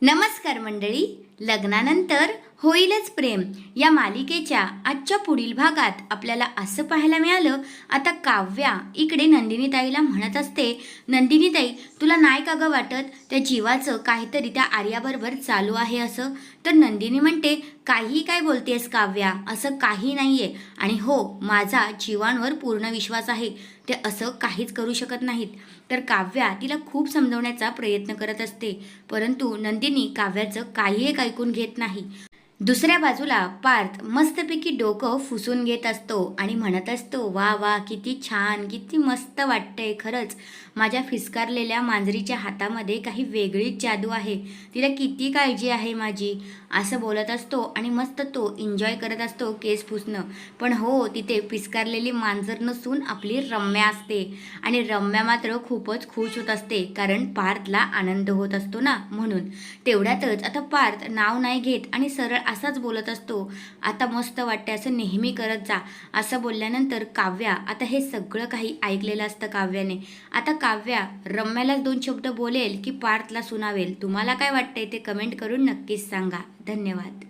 नमस्कार मंडळी. लग्नानंतर होईलच प्रेम या मालिकेच्या आजच्या पुढील भागात आपल्याला असं पाहायला मिळालं. आता काव्या इकडे नंदिनीताईला म्हणत असते, नंदिनीताई तुला नाही का गं वाटत त्या जीवाचं काहीतरी त्या आर्याबरोबर चालू आहे असं? तर नंदिनी म्हणते, काही काय बोलतेस काव्या, असं काही नाहीये. आणि हो, माझा जीवांवर पूर्ण विश्वास आहे, ते असं काहीच करू शकत नाहीत. तर काव्या तिला खूप समजवण्याचा प्रयत्न करत असते, परंतु नंदिनी काव्याचं काही एक ऐकून घेत नाही. दुसऱ्या बाजूला पार्थ मस्तपैकी डोकं फुसून घेत असतो आणि म्हणत असतो, वा वा, किती छान, किती मस्त वाटतंय खरंच. माझ्या फिसकारलेल्या मांजरीच्या हातामध्ये काही वेगळीच जादू आहे, तिला किती काळजी आहे माझी, असं बोलत असतो आणि मस्त तो एन्जॉय करत असतो केस पुसणं. पण हो, तिथे फिसकारलेली मांजर नसून आपली रम्या असते आणि रम्या मात्र खूपच खुश होत असते, कारण पार्थला आनंद होत असतो ना, म्हणून. तेवढ्यातच आता पार्थ नाव नाही घेत आणि सरळ असाच बोलत असतो, आता मस्त वाटते, असं नेहमी करत जा. असं बोलल्यानंतर काव्या, आता हे सगळं काही ऐकलेलं असतं काव्याने. आता काव्या रम्यालाच 2 शब्द बोलेल की पार्थला सुनावेल. तुम्हाला काय वाटतंय ते कमेंट करून नक्कीच सांगा. धन्यवाद.